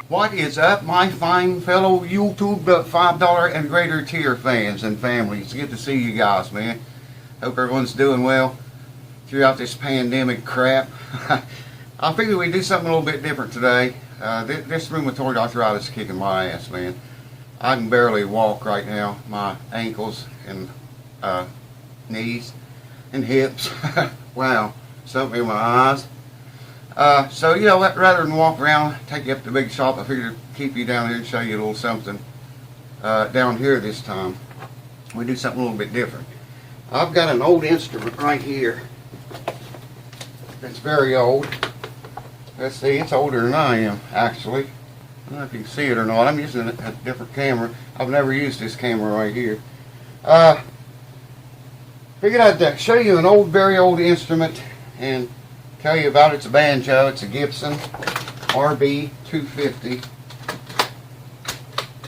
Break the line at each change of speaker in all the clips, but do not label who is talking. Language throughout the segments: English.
What is up, my fine fellow YouTube $5 and greater tier fans and families? It's good to see you guys, man. Hope everyone's doing well throughout this pandemic crap. I figured we'd do something a little bit different today. This rheumatoid arthritis is kicking my ass, man. I can barely walk right now. My ankles and knees and hips. Wow, something in my eyes. So, you know, rather than walk around, take you up to the big shop, I figured to keep you down here and show you a little something down here this time. We do something a little bit different. I've got an old instrument right here. It's very old. Let's see, it's older than I am, actually. I don't know if you can see it or not. I'm using a different camera. I've never used this camera right here. Figured I'd show you an old, very old instrument and tell you about it. It's a banjo. It's a Gibson RB 250,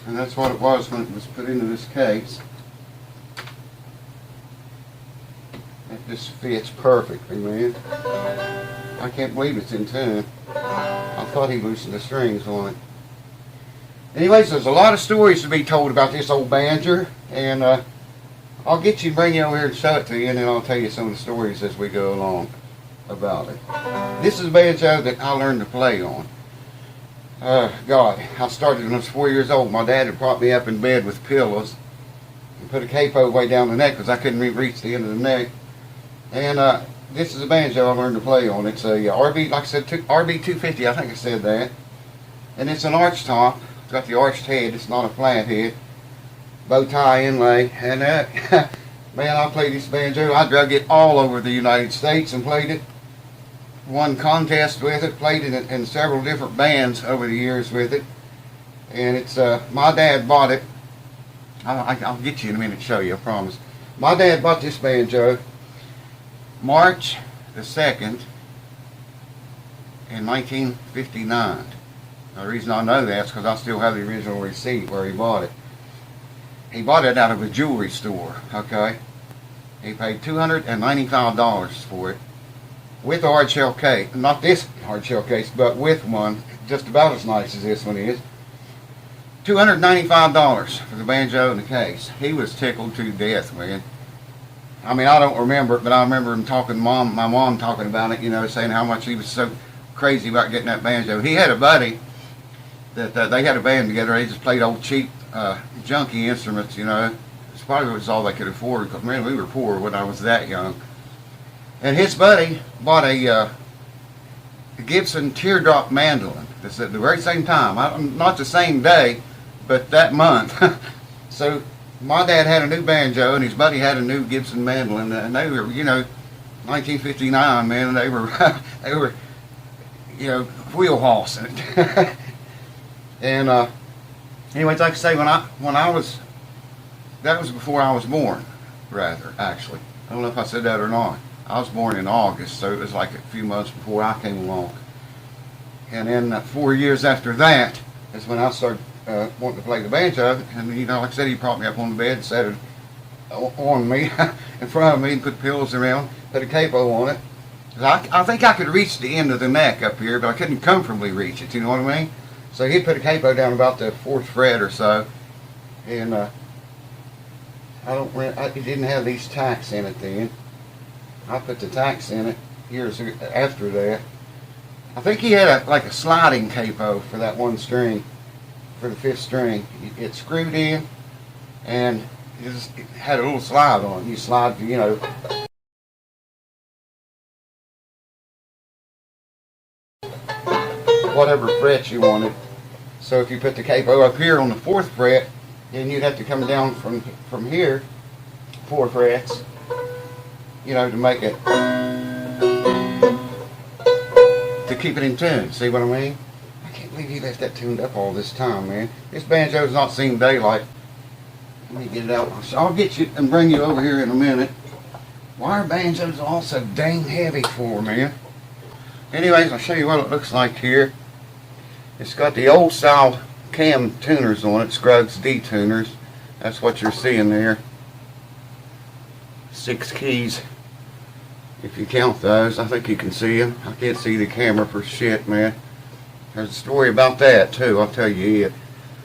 and that's what it was when it was put into this case. It just fits perfectly, man. I can't believe it's in tune. I thought he loosened the strings on it. Anyways, there's a lot of stories to be told about this old banjo, and I'll get you and bring you over here and show it to you, and then I'll tell you some of the stories as we go along about it. This is a banjo that I learned to play on. God, I started when I was 4 years old. My dad had propped me up in bed with pillows and put a capo way down the neck because I couldn't reach the end of the neck. And this is a banjo I learned to play on. It's a RB, like I said, RB 250. I think I said that. And it's an arch top. It's got the arched head. It's not a flat head. Bow tie inlay. And man, I played this banjo. I drug it all over the United States and played it. Won contests with it, played it in several different bands over the years with it. And it's, my dad bought it. I'll get you in a minute to show you, I promise. My dad bought this banjo March the 2nd in 1959. Now, the reason I know that is because I still have the original receipt where he bought it. He bought it out of a jewelry store, okay? He paid $295 for it. With a hardshell case, not this hardshell case, but with one just about as nice as this one is. $295 for the banjo and the case. He was tickled to death, man. I mean, I don't remember it, but I remember him talking, my mom talking about it, you know, saying how much he was so crazy about getting that banjo. He had a buddy that they had a band together. They just played old cheap, junky instruments, you know. It's probably was all they could afford because, man, we were poor when I was that young. And his buddy bought a Gibson teardrop mandolin. It's at the very same time. Not the same day, but that month. So my dad had a new banjo, and his buddy had a new Gibson mandolin. And they were, you know, 1959, man. They were, you know, wheel hossing it. And anyways, like I say, when I was, that was before I was born, rather, actually. I don't know if I said that or not. I was born in August, so it was like a few months before I came along. And then 4 years after that is when I started wanting to play the banjo. And, you know, like I said, he propped me up on the bed, sat it on me, in front of me, and put pillows around, put a capo on it. I think I could reach the end of the neck up here, but I couldn't comfortably reach it, you know what I mean? So he put a capo down about the 4th fret or so. And it didn't have these tacks in it then. I put the tacks in it years after that. I think he had like a sliding capo for that one string, for the 5th string. It screwed in, and it had a little slide on it. You slide, you know, whatever frets you wanted. So if you put the capo up here on the 4th fret, then you'd have to come down from here 4 frets. You know, to make it, to keep it in tune. See what I mean? I can't believe he left that tuned up all this time, man. This banjo's not seen daylight. Let me get it out. I'll get you and bring you over here in a minute. Why are banjos all so dang heavy for, man? Anyways, I'll show you what it looks like here. It's got the old style cam tuners on it, Scruggs D tuners. That's what you're seeing there. 6 keys. If you count those, I think you can see them. I can't see the camera for shit, man. There's a story about that too, I'll tell you it.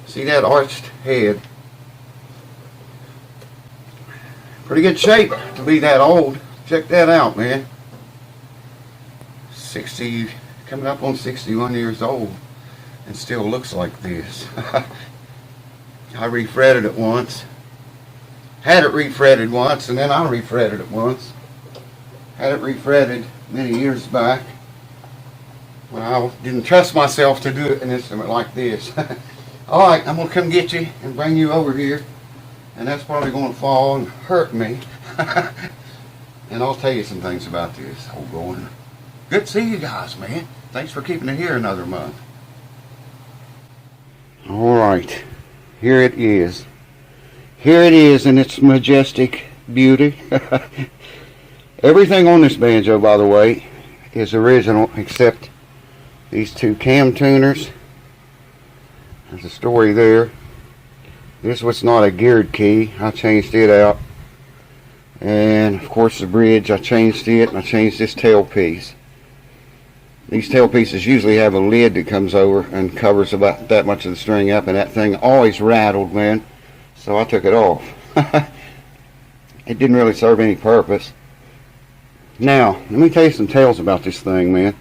See that arched head? Pretty good shape to be that old. Check that out, man. 60, coming up on 61 years old, and still looks like this. I refretted it once. Had it refretted once, and then I refretted it once. Had it refretted many years back when I didn't trust myself to do an instrument like this. Alright, I'm going to come get you and bring you over here, and that's probably going to fall and hurt me. And I'll tell you some things about this whole going. Good to see you guys, man. Thanks for keeping it here another month. Alright, here it is. Here it is in its majestic beauty. Everything on this banjo, by the way, is original except these two cam tuners. There's a story there. This was not a geared key. I changed it out. And of course the bridge, I changed it, and I changed this tailpiece. These tailpieces usually have a lid that comes over and covers about that much of the string up, and that thing always rattled, man. So I took it off. It didn't really serve any purpose. Now, let me tell you some tales about this thing, man.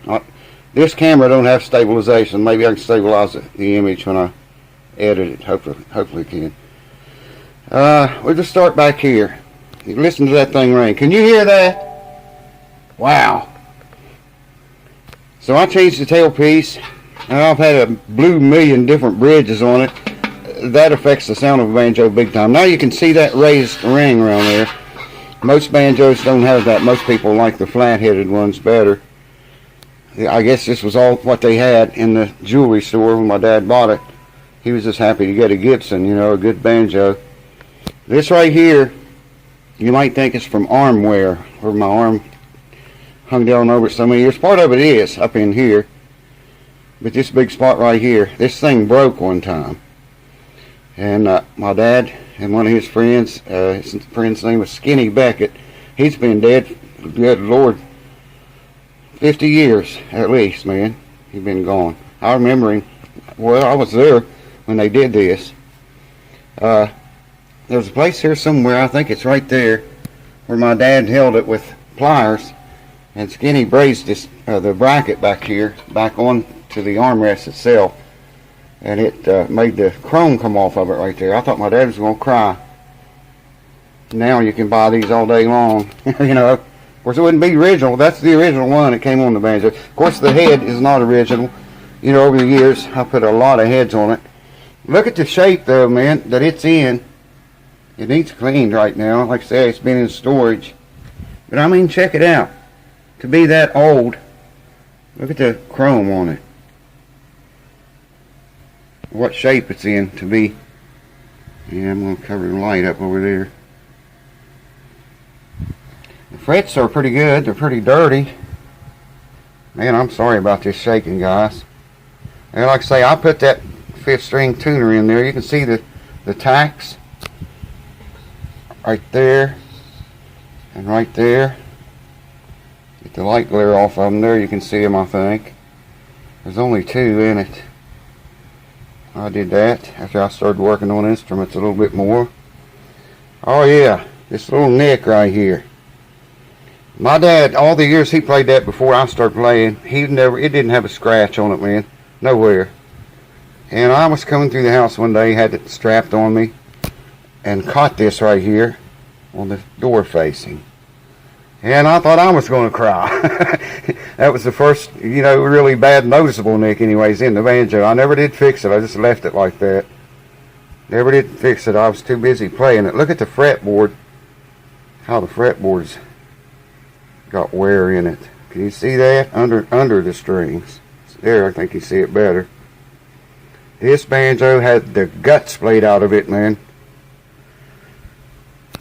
This camera don't have stabilization. Maybe I can stabilize the image when I edit it. Hopefully I can. We'll just start back here. You listen to that thing ring. Can you hear that? Wow. So I changed the tailpiece, and I've had a blue million different bridges on it. That affects the sound of a banjo big time. Now you can see that raised ring around there. Most banjos don't have that. Most people like the flat-headed ones better. I guess this was all what they had in the jewelry store when my dad bought it. He was just happy to get a Gibson, you know, a good banjo. This right here, you might think it's from arm wear, where my arm hung down over it so many years. Part of it is up in here, but this big spot right here, this thing broke one time. And my dad and one of his friends, his friend's name was Skinny Beckett. He's been dead, good Lord, 50 years at least, man. He's been gone. I remember him. Well, I was there when they did this. There's a place here somewhere, I think it's right there, where my dad held it with pliers, and Skinny brazed this, the bracket back here, back on to the armrest itself. And it made the chrome come off of it right there. I thought my dad was going to cry. Now you can buy these all day long. You know, of course it wouldn't be original. That's the original one that came on the banjo. Of course the head is not original. You know, over the years I put a lot of heads on it. Look at the shape though, man, that it's in. It needs cleaned right now. Like I said, it's been in storage. But I mean, check it out. To be that old, look at the chrome on it. What shape it's in to be. Yeah, I'm going to cover the light up over there. The frets are pretty good. They're pretty dirty. Man, I'm sorry about this shaking, guys. And like I say, I put that 5th string tuner in there. You can see the tacks right there and right there. Get the light glare off of them there. You can see them, I think. There's only 2 in it. I did that after I started working on instruments a little bit more. Oh yeah, this little neck right here. My dad, all the years he played that before I started playing, it didn't have a scratch on it, man. Nowhere. And I was coming through the house one day, had it strapped on me, and caught this right here on the door facing. And I thought I was going to cry. That was the first, you know, really bad noticeable nick anyways in the banjo. I never did fix it. I just left it like that. Never did fix it. I was too busy playing it. Look at the fretboard. How the fretboard's got wear in it. Can you see that? Under the strings. There, I think you see it better. This banjo had the guts splayed out of it, man.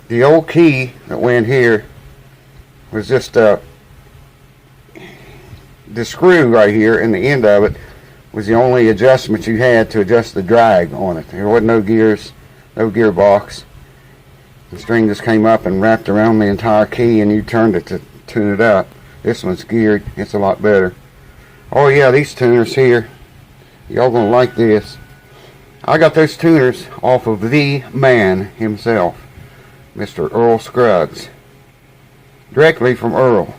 The old key that went here was just the screw right here, and the end of it was the only adjustment you had to adjust the drag on it. There wasn't no gears, no gearbox. The string just came up and wrapped around the entire key, and you turned it to tune it up. This one's geared. It's a lot better. Oh yeah, these tuners here, Y'all gonna like this. I got those tuners off of the man himself, Mr. Earl Scruggs. Directly from Earl.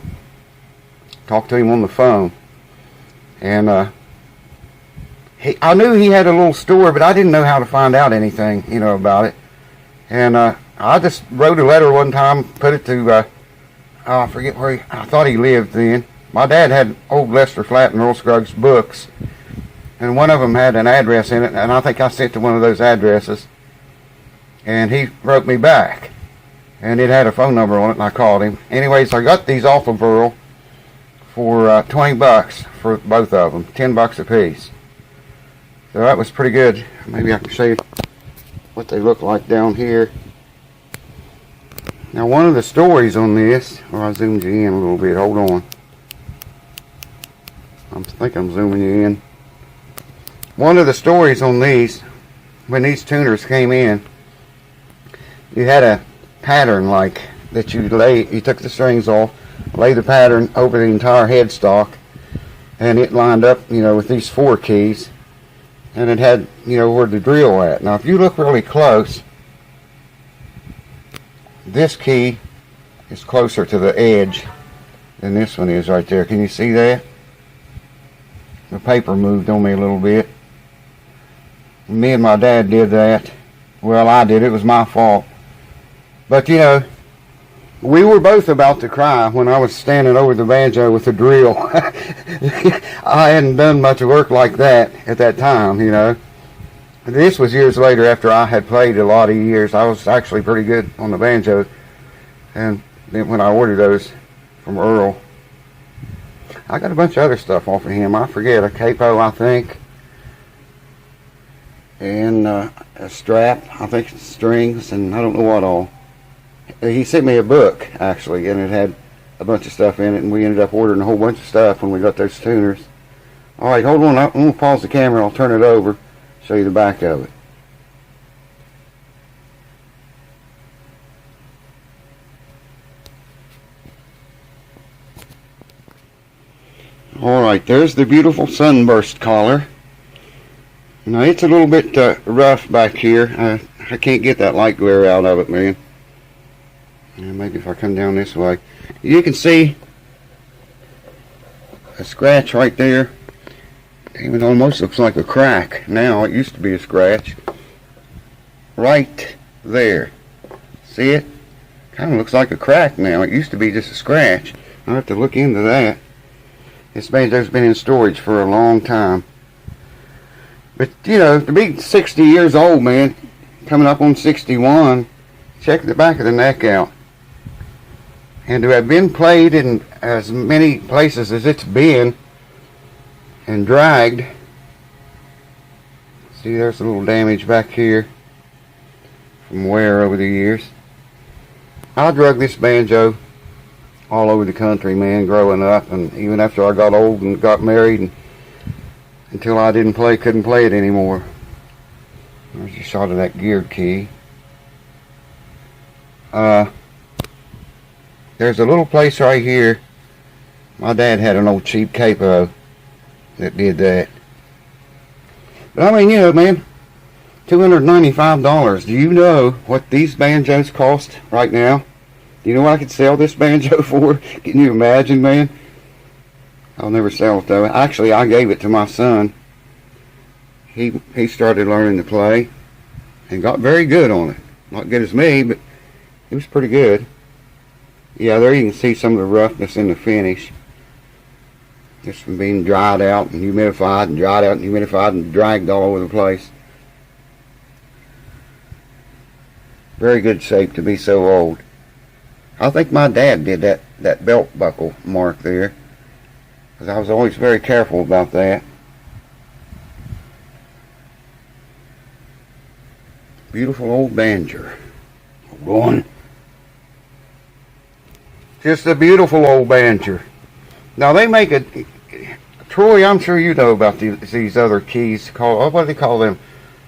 Talked to him on the phone. And I knew he had a little store, but I didn't know how to find out anything, about it. And I just wrote a letter one time, put it to, I forget where I thought he lived then. My dad had old Lester Flatt and Earl Scruggs books, and one of them had an address in it, and I think I sent to one of those addresses. And he wrote me back, and it had a phone number on it, and I called him. Anyways, I got these off of Earl for $20 for both of them, $10 a piece. So that was pretty good. Maybe I can show you what they look like down here. Now, one of the stories on this, I zoomed you in a little bit. Hold on. I think I'm zooming you in. One of the stories on these, when these tuners came in, you had a pattern like that you took the strings off, lay the pattern over the entire headstock, and it lined up, with these 4 keys, and it had, where the drill at. Now, if you look really close, this key is closer to the edge than this one is right there. Can you see that? The paper moved on me a little bit. Me and my dad did that. Well, I did. It was my fault. But, we were both about to cry when I was standing over the banjo with the drill. I hadn't done much work like that at that time, This was years later after I had played a lot of years. I was actually pretty good on the banjo. And then when I ordered those from Earl, I got a bunch of other stuff off of him. I forget, a capo, I think. And a strap, I think it's strings, and I don't know what all. He sent me a book, actually, and it had a bunch of stuff in it, and we ended up ordering a whole bunch of stuff when we got those tuners. Alright, hold on, I'm going to pause the camera, I'll turn it over, show you the back of it. Alright, there's the beautiful sunburst collar. Now, it's a little bit rough back here. I can't get that light glare out of it, man. Maybe if I come down this way, you can see a scratch right there. It almost looks like a crack now. It used to be a scratch right there. See it? Kind of looks like a crack now. It used to be just a scratch. I'll have to look into that. This banjo's been in storage for a long time. But to be 60 years old, man, coming up on 61, check the back of the neck out. And to have been played in as many places as it's been and dragged. See, there's a little damage back here from wear over the years. I drug this banjo all over the country, man, growing up, and even after I got old and got married, and until I couldn't play it anymore. There's a shot of that geared key. There's a little place right here. My dad had an old cheap capo that did that. But I mean, man, $295. Do you know what these banjos cost right now? Do you know what I could sell this banjo for? Can you imagine, man? I'll never sell it though. Actually, I gave it to my son. He started learning to play and got very good on it. Not good as me, but he was pretty good. Yeah, there you can see some of the roughness in the finish. Just from being dried out and humidified and dried out and humidified and dragged all over the place. Very good shape to be so old. I think my dad did that belt buckle mark there, because I was always very careful about that. Beautiful old banjo. Hold on. Just a beautiful old banjo. Now they make a Troy, I'm sure you know about these other keys called, what do they call them?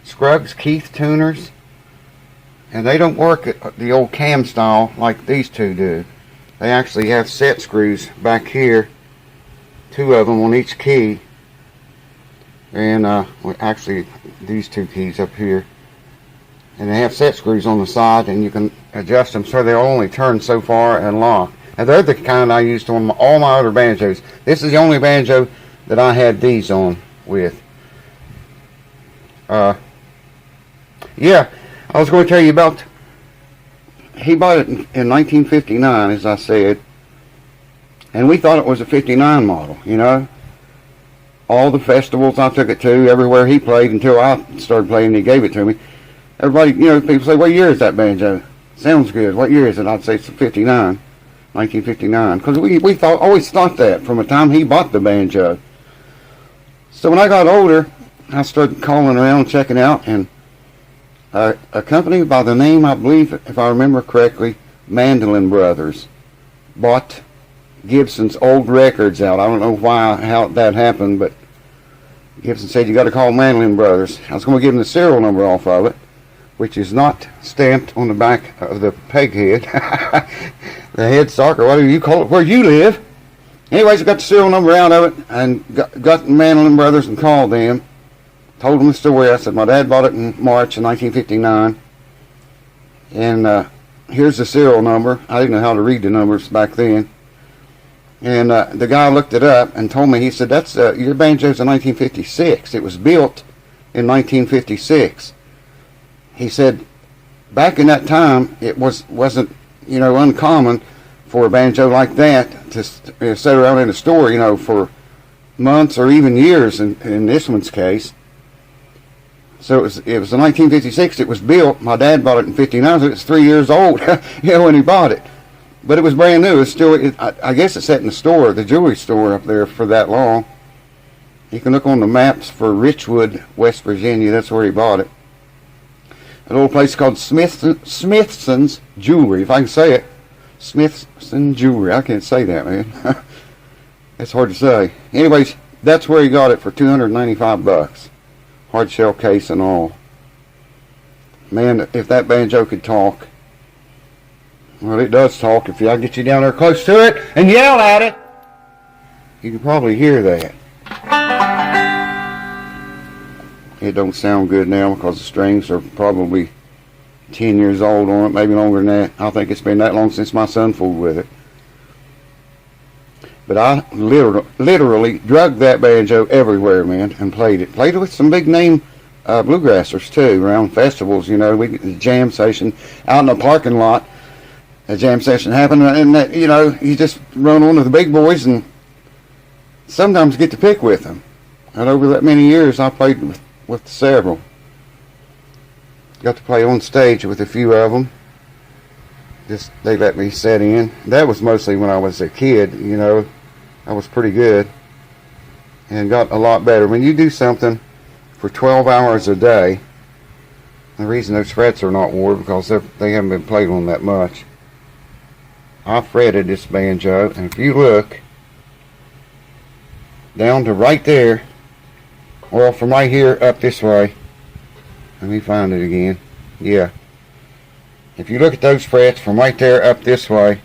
Scruggs Keith tuners. And they don't work at the old cam style like these two do. They actually have set screws back here, 2 of them on each key. And well, actually these two keys up here, and they have set screws on the side, and you can adjust them so they'll only turn so far and lock. And they're the kind I used on all my other banjos. This is the only banjo that I had these on with. Yeah, I was going to tell you about, he bought it in 1959, as I said, and we thought it was a 59 model, you know. All the festivals I took it to, everywhere he played until I started playing, he gave it to me. Everybody, you know, people say, what year is that banjo? Sounds good. What year is it? I'd say it's 59, 1959. Because we always thought that from the time he bought the banjo. So when I got older, I started calling around, checking out, and a company by the name, I believe, if I remember correctly, Mandolin Brothers, bought Gibson's old records out. I don't know how that happened, but Gibson said, you got to call Mandolin Brothers. I was going to give him the serial number off of it, which is not stamped on the back of the peg head, the headstock, or whatever you call it, where you live. Anyways, I got the serial number out of it, and got Mandolin Brothers and called them. Told them the story. I said, my dad bought it in March of 1959, and here's the serial number. I didn't know how to read the numbers back then. And the guy looked it up and told me, he said, that's your banjo's in 1956. It was built in 1956. He said, back in that time, it wasn't, you know, uncommon for a banjo like that to sit around in a store, you know, for months or even years in this one's case. So it was in 1956 it was built. My dad bought it in 59, so it's 3 years old, you know, when he bought it. But it was brand new. It's still, I guess it sat in the store, the jewelry store up there for that long. You can look on the maps for Richwood, West Virginia. That's where he bought it. An old place called Smithson's Jewelry, if I can say it. Smithson Jewelry. I can't say that, man. It's hard to say. Anyways, that's where he got it for $295. Hard shell case and all. Man, if that banjo could talk. Well, it does talk. If I get you down there close to it and yell at it, you can probably hear that. It don't sound good now because the strings are probably 10 years old on it, maybe longer than that. I think it's been that long since my son fooled with it. But I literally drugged that banjo everywhere, man, and played it. Played it with some big name bluegrassers too, around festivals, you know. The jam session out in the parking lot. A jam session happened, and that, you know, you just run on to the big boys and sometimes get to pick with them. And over that many years, I played with several. Got to play on stage with a few of them. Just they let me set in. That was mostly when I was a kid, you know. I was pretty good and got a lot better. When you do something for 12 hours a day, the reason those frets are not wore because they haven't been played on that much. I fretted this banjo, and if you look down to right there, well, from right here up this way, let me find it again. Yeah, if you look at those frets from right there up this way,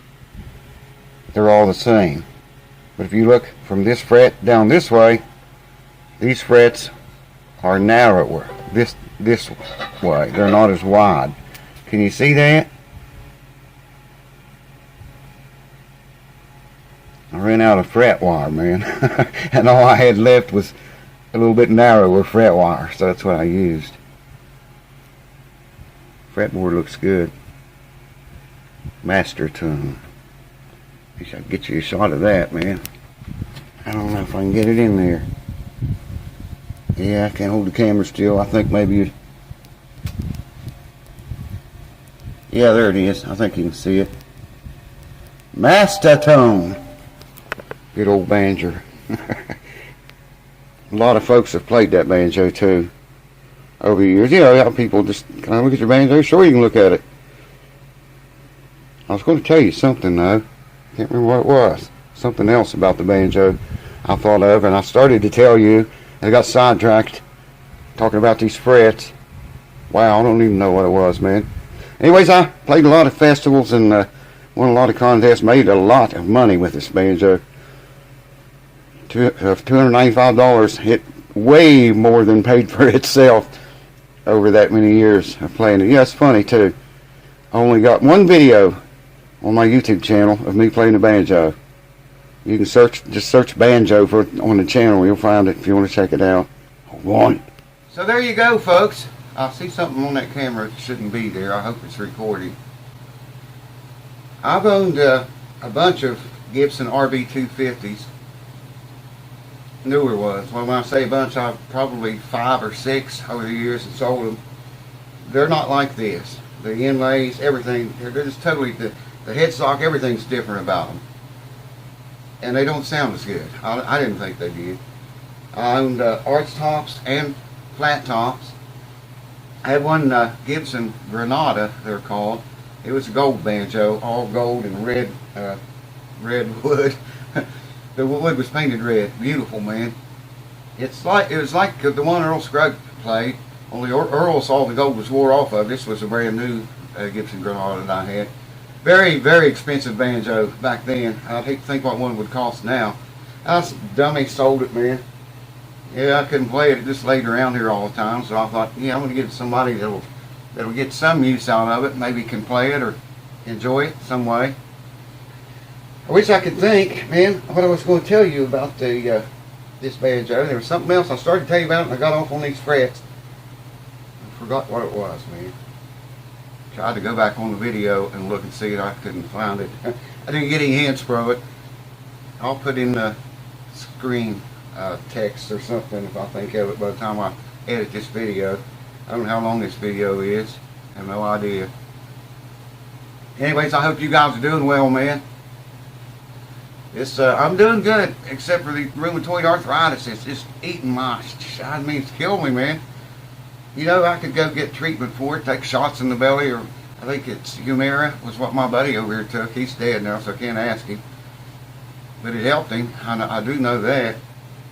they're all the same. But if you look from this fret down this way, these frets are narrower this way. They're not as wide. Can you see that? I ran out of fret wire, man. And all I had left was a little bit narrower fret wire, so that's what I used. Fretboard looks good. Master tone. Wish I could get you a shot of that, man. I don't know if I can get it in there. Yeah, I can't hold the camera still. I think maybe yeah, there it is. I think you can see it. Master tone. Good old banjo. A lot of folks have played that banjo too over the years. You know how people just kind of look at your banjo. Sure, you can look at it. I was going to tell you something though. Can't remember what it was. Something else about the banjo I thought of, and I started to tell you, and I got sidetracked talking about these frets. Wow, I don't even know what it was, man. Anyways, I played a lot of festivals and won a lot of contests, made a lot of money with this banjo. $295 hit way more than paid for itself over that many years of playing it. Yeah, it's funny too. I only got one video on my YouTube channel of me playing the banjo. You can just search banjo on the channel. You'll find it if you want to check it out. One. So there you go, folks. I see something on that camera that shouldn't be there. I hope it's recording. I've owned a bunch of Gibson RB250s. Newer ones. Well, when I say a bunch, I've probably 5 or 6 over the years and sold them. They're not like this. The inlays, everything, they're just totally, the headstock, everything's different about them. And they don't sound as good. I didn't think they did. I owned arch tops and flat tops. I had one Gibson Granada, they're called. It was a gold banjo, all gold and red wood. The wood was painted red. Beautiful, man. It was like the one Earl Scruggs played, only Earl saw the gold was wore off of. This was a brand new Gibson Granada that I had. Very, very expensive banjo back then. I'd hate to think what one would cost now. I was dummy, sold it, man. Yeah, I couldn't play it. It just laid around here all the time, so I thought, yeah, I'm going to get somebody that'll get some use out of it, maybe can play it or enjoy it some way. I wish I could think, man, what I was going to tell you about this banjo. There was something else I started to tell you about, and I got off on these frets. I forgot what it was, man. Tried to go back on the video and look and see it. I couldn't find it. I didn't get any hints from it. I'll put in the screen text or something if I think of it by the time I edit this video. I don't know how long this video is. I have no idea. Anyways, I hope you guys are doing well, man. I'm doing good, except for the rheumatoid arthritis. It's just eating it's killing me, man. You know, I could go get treatment for it, take shots in the belly, or I think it's Humira was what my buddy over here took. He's dead now, so I can't ask him. But it helped him. I do know that.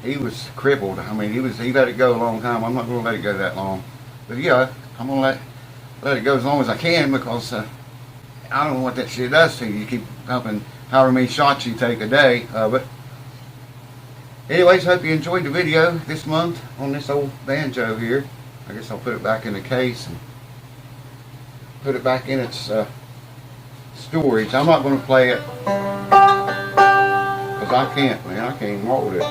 He was crippled. I mean, he let it go a long time. I'm not going to let it go that long. But yeah, I'm going to let it go as long as I can, because I don't know what that shit does to you. You keep pumping however many shots you take a day of it. Anyways, hope you enjoyed the video this month on this old banjo here. I guess I'll put it back in the case and put it back in its storage. I'm not going to play it because I can't, man. I can't even hold it.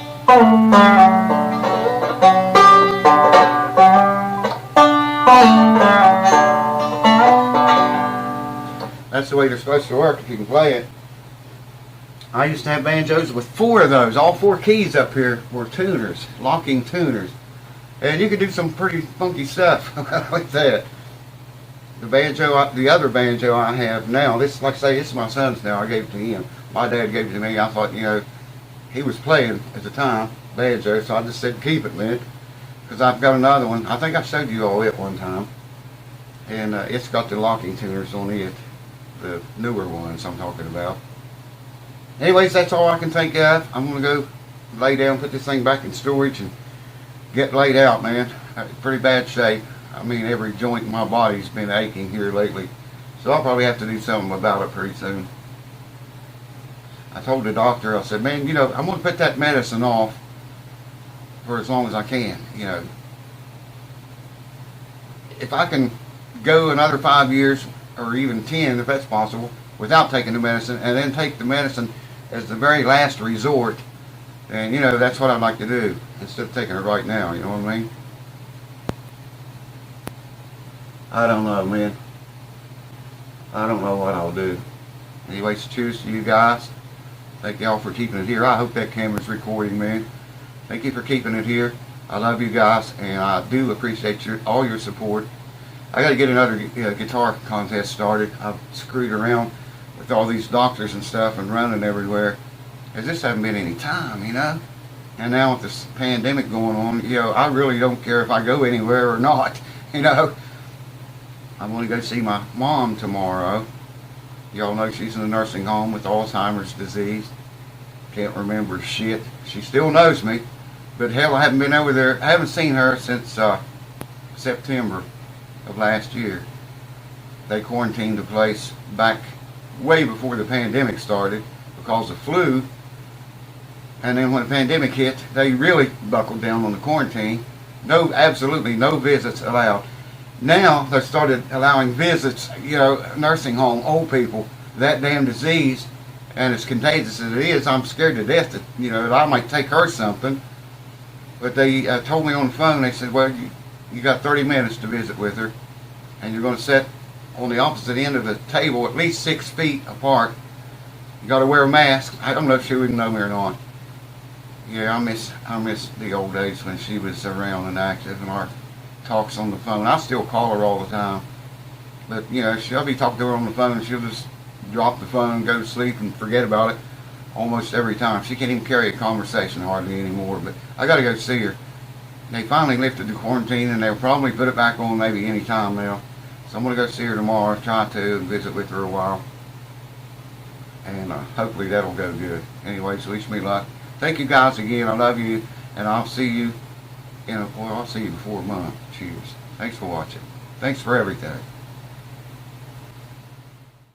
That's the way they're supposed to work if you can play it. I used to have banjos with 4 of those. All 4 keys up here were tuners, locking tuners. And you could do some pretty funky stuff like that. The other banjo I have now, this, like I say, this is my son's now. I gave it to him. My dad gave it to me. I thought, you know, he was playing at the time, banjo, so I just said, keep it, man. Because I've got another one. I think I showed you all it one time. And it's got the locking tuners on it. The newer ones I'm talking about. Anyways, that's all I can think of. I'm going to go lay down, put this thing back in storage, and get laid out, man. Pretty bad shape. I mean, every joint in my body's been aching here lately. So I'll probably have to do something about it pretty soon. I told the doctor, I said, man, you know, I'm going to put that medicine off for as long as I can, you know. If I can go another 5 years, or even 10, if that's possible, without taking the medicine, and then take the medicine as the very last resort, and you know, that's what I'd like to do instead of taking it right now. You know what I mean? I don't know, man. I don't know what I'll do. Anyways, cheers to you guys. Thank y'all for keeping it here. I hope that camera's recording, man. Thank you for keeping it here. I love you guys, and I do appreciate all your support. I got to get another guitar contest started. I've screwed around with all these doctors and stuff and running everywhere. There's just haven't been any time, you know. And now with this pandemic going on, you know, I really don't care if I go anywhere or not, you know. I'm going to go see my mom tomorrow. Y'all know she's in a nursing home with Alzheimer's disease. Can't remember shit. She still knows me. But hell, I haven't been over there. I haven't seen her since September of last year. They quarantined the place back way before the pandemic started because of flu. And then when the pandemic hit, they really buckled down on the quarantine. No, absolutely no visits allowed. Now they started allowing visits, nursing home, old people, that damn disease, and as contagious as it is, I'm scared to death that I might take her something. But they told me on the phone, they said, well, you got 30 minutes to visit with her, and you're going to sit on the opposite end of the table at least 6 feet apart. You got to wear a mask. I don't know if she would know me or not. Yeah, I miss the old days when she was around and active and our talks on the phone. I still call her all the time. But, she'll be talking to her on the phone and she'll just drop the phone, go to sleep and forget about it almost every time. She can't even carry a conversation hardly anymore. But I got to go see her. They finally lifted the quarantine and they'll probably put it back on maybe any time now. So I'm going to go see her tomorrow, try to, and visit with her a while. And hopefully that'll go good. Anyways, wish me luck. Thank you guys again. I love you. And I'll see you I'll see you before a month. Cheers. Thanks for watching. Thanks for everything.